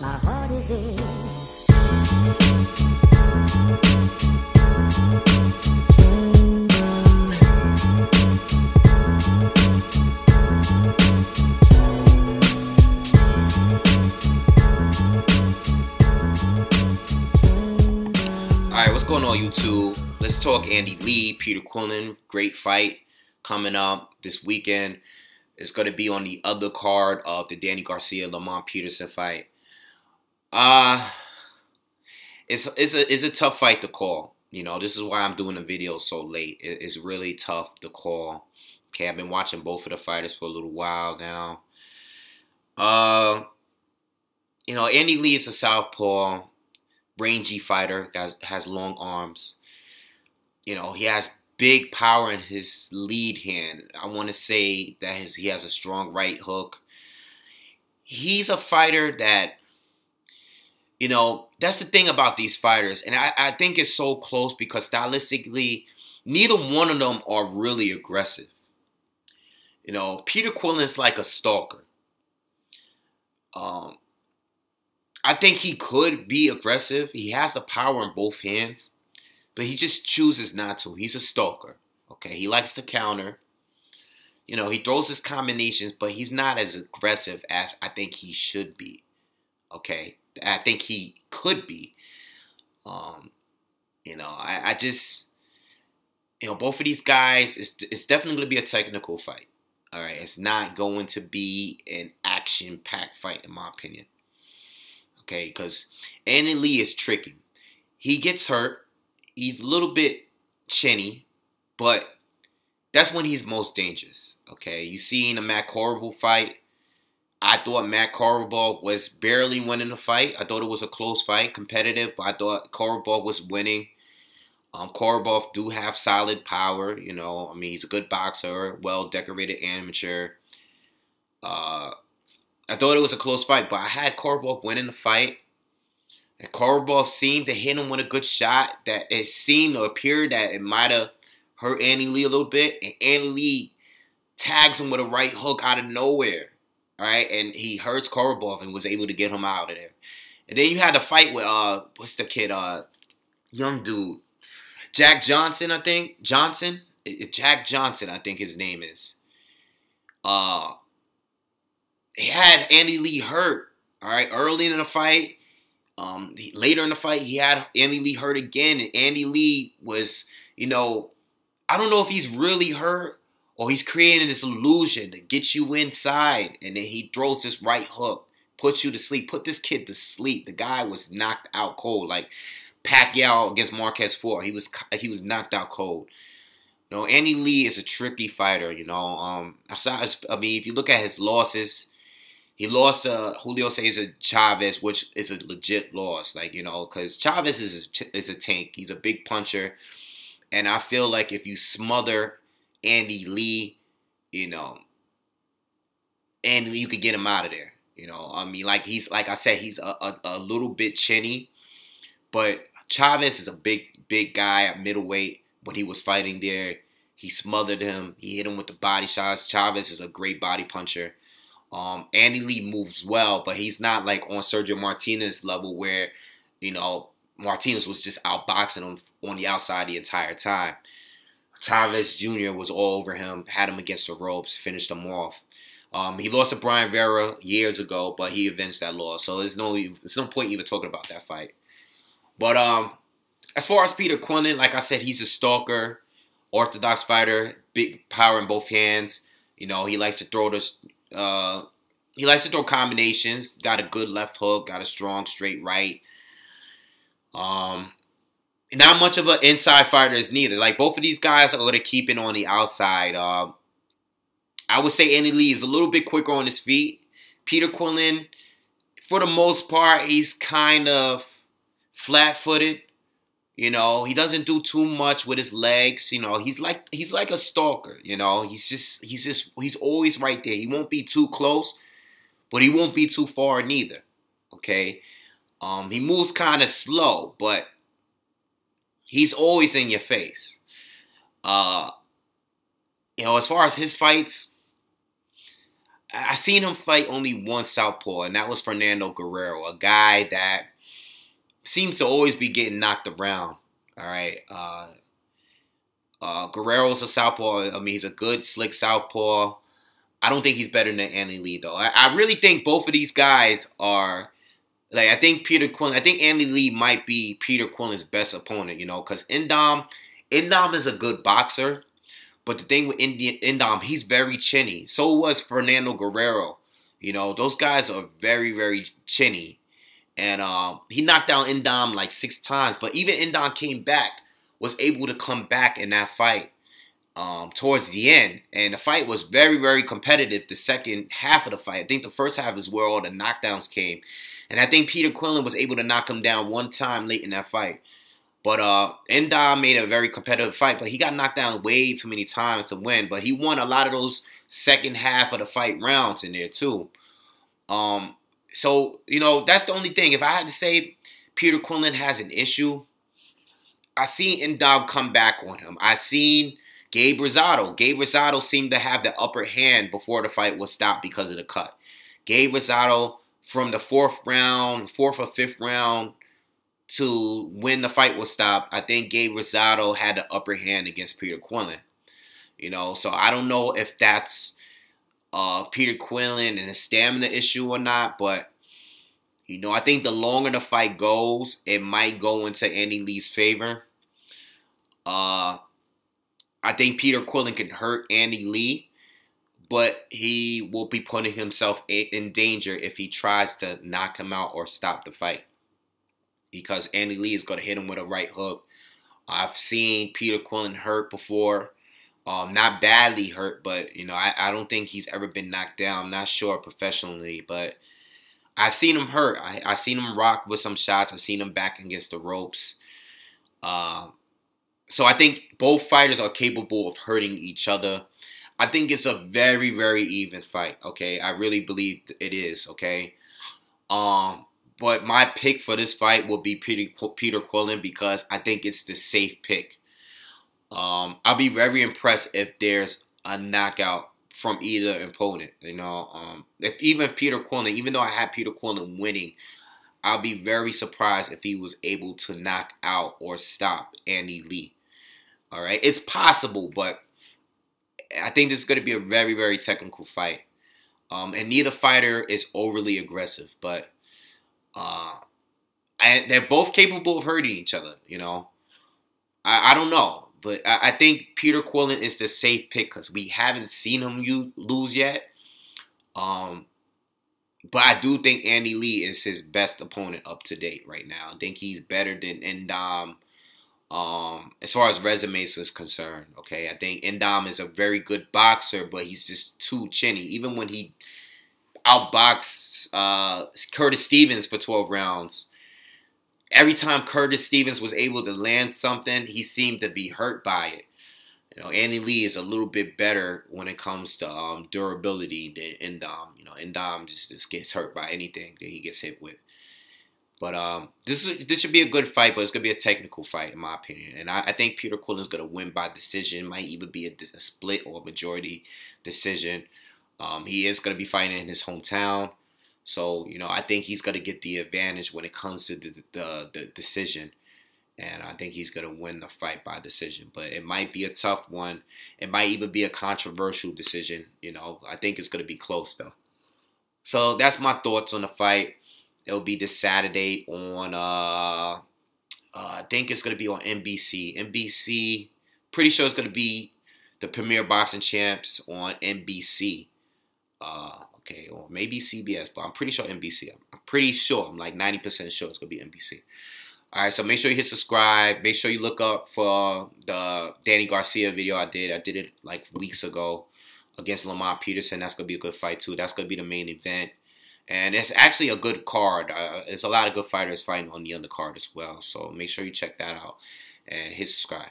My heart is in. Alright, what's going on YouTube? Let's talk Andy Lee, Peter Quillin. Great fight coming up this weekend. It's going to be on the other card of the Danny Garcia-Lamont Peterson fight. It's a tough fight to call. You know, this is why I'm doing the video so late. It's really tough to call. Okay, I've been watching both of the fighters for a little while now. You know, Andy Lee is a southpaw, rangy fighter that has long arms. You know, he has big power in his lead hand. I want to say that he has a strong right hook. He's a fighter that, you know, that's the thing about these fighters. And I think it's so close because stylistically, neither one of them are really aggressive. You know, Peter Quillin's like a stalker. I think he could be aggressive. He has the power in both hands, but he just chooses not to. He's a stalker. Okay, he likes to counter. You know, he throws his combinations, but he's not as aggressive as I think he should be. Okay, I think he could be. You know, I just, you know, both of these guys, it's definitely going to be a technical fight. All right, it's not going to be an action-packed fight, in my opinion. Okay, because Andy Lee is tricky. He gets hurt. He's a little bit chinny, but that's when he's most dangerous. Okay, you seen a Matt Corrible fight. I thought Matt Corrible was barely winning the fight. I thought it was a close fight, competitive, but I thought Corrible was winning. Corrible do have solid power. You know, I mean, he's a good boxer, well-decorated amateur. I thought it was a close fight, but I had Korobov winning the fight. And Korobov seemed to hit him with a good shot that it seemed or appeared that it might have hurt Andy Lee a little bit. And Andy Lee tags him with a right hook out of nowhere. All right, and he hurts Korobov and was able to get him out of there. And then you had the fight with, what's the kid, young dude. Jack Johnson, I think. Jack Johnson, I think his name is. He had Andy Lee hurt, all right, early in the fight. Later in the fight, he had Andy Lee hurt again. And Andy Lee was, you know, I don't know if he's really hurt or he's creating this illusion to get you inside. And then he throws this right hook, puts you to sleep, put this kid to sleep. The guy was knocked out cold, like Pacquiao against Marquez Ford. He was knocked out cold. You know, Andy Lee is a tricky fighter, you know. I mean, if you look at his losses, he lost to Julio Cesar Chavez, which is a legit loss. Like, you know, because Chavez is a tank. He's a big puncher. And I feel like if you smother Andy Lee, you know, and you could get him out of there. You know, I mean, like I said, he's a little bit chinny. But Chavez is a big guy at middleweight. When he was fighting there, he smothered him. He hit him with the body shots. Chavez is a great body puncher. Andy Lee moves well, but he's not like on Sergio Martinez level where, you know, Martinez was just outboxing him on the outside the entire time. Chavez Jr. was all over him, had him against the ropes, finished him off. He lost to Brian Vera years ago, but he avenged that loss. So there's no point even talking about that fight. But as far as Peter Quillin, like I said, he's a stalker, orthodox fighter, big power in both hands. You know, he likes to throw combinations. Got a good left hook. Got a strong straight right. Not much of an inside fighter is neither. Like, both of these guys are going to keep it on the outside. I would say Andy Lee is a little bit quicker on his feet. Peter Quillin, for the most part, he's kind of flat-footed. You know, he doesn't do too much with his legs. You know, he's like a stalker. You know, he's always right there. He won't be too close, but he won't be too far neither. Okay, he moves kind of slow, but he's always in your face. You know, as far as his fights, I seen him fight only one southpaw, and that was Fernando Guerrero, a guy that seems to always be getting knocked around. All right. Guerrero's a southpaw. I mean, he's a good, slick southpaw. I don't think he's better than Andy Lee, though. I really think both of these guys are, like, I think Andy Lee might be Peter Quillin's best opponent, you know, because Indom is a good boxer, but the thing with Indom, he's very chinny. So was Fernando Guerrero. You know, those guys are very, very chinny. And he knocked down Indom like 6 times, but even Indom came back, was able to come back in that fight towards the end. And the fight was very, very competitive the second half of the fight. I think the first half is where all the knockdowns came. And I think Peter Quillin was able to knock him down one time late in that fight. But Indom made a very competitive fight, but he got knocked down way too many times to win. But he won a lot of those second half of the fight rounds in there too. So, you know, that's the only thing. If I had to say Peter Quillin has an issue, I seen Indom come back on him. I seen Gabe Rosado. Gabe Rosado seemed to have the upper hand before the fight was stopped because of the cut. Gabe Rosado, from the 4th or 5th round to when the fight was stopped, I think Gabe Rosado had the upper hand against Peter Quillin. You know, so I don't know if that's Peter Quillin and his stamina issue or not, but, you know, I think the longer the fight goes, it might go into Andy Lee's favor. I think Peter Quillin can hurt Andy Lee, but he will be putting himself in danger if he tries to knock him out or stop the fight, because Andy Lee is going to hit him with a right hook. I've seen Peter Quillin hurt before. Not badly hurt, but, you know, I don't think he's ever been knocked down. I'm not sure professionally, but I've seen him hurt. I've seen him rock with some shots. I've seen him back against the ropes. So I think both fighters are capable of hurting each other. I think it's a very, very even fight, okay? I really believe it is, okay? But my pick for this fight will be Peter Quillin, because I think it's the safe pick. I'll be very impressed if there's a knockout from either opponent. You know, if even Peter Quillin, even though I had Peter Quillin winning, I'll be very surprised if he was able to knock out or stop Andy Lee. All right, it's possible, but I think this is going to be a very, very technical fight. And neither fighter is overly aggressive, but and they're both capable of hurting each other. You know, I don't know. But I think Peter Quillin is the safe pick because we haven't seen him lose yet. But I do think Andy Lee is his best opponent up to date right now. I think he's better than Indom as far as resumes is concerned. Okay, I think Indom is a very good boxer, but he's just too chinny. Even when he outboxed Curtis Stevens for 12 rounds, every time Curtis Stevens was able to land something, he seemed to be hurt by it. You know, Andy Lee is a little bit better when it comes to durability than Indom. You know, Indom just gets hurt by anything that he gets hit with. But this should be a good fight, but it's going to be a technical fight, in my opinion. And I think Peter Quillin is going to win by decision. Might even be a split or a majority decision. He is going to be fighting in his hometown. So, you know, I think he's going to get the advantage when it comes to the decision. And I think he's going to win the fight by decision. But it might be a tough one. It might even be a controversial decision. You know, I think it's going to be close, though. So that's my thoughts on the fight. It'll be this Saturday on, I think it's going to be on NBC. NBC, pretty sure it's going to be the Premier Boxing Champs on NBC. Okay, or maybe CBS, but I'm pretty sure NBC. I'm pretty sure. I'm like 90% sure it's going to be NBC. All right, so make sure you hit subscribe. Make sure you look up for the Danny Garcia video I did. I did it like weeks ago against Lamont Peterson. That's going to be a good fight, too. That's going to be the main event. And it's actually a good card. There's a lot of good fighters fighting on the undercard as well. So make sure you check that out and hit subscribe.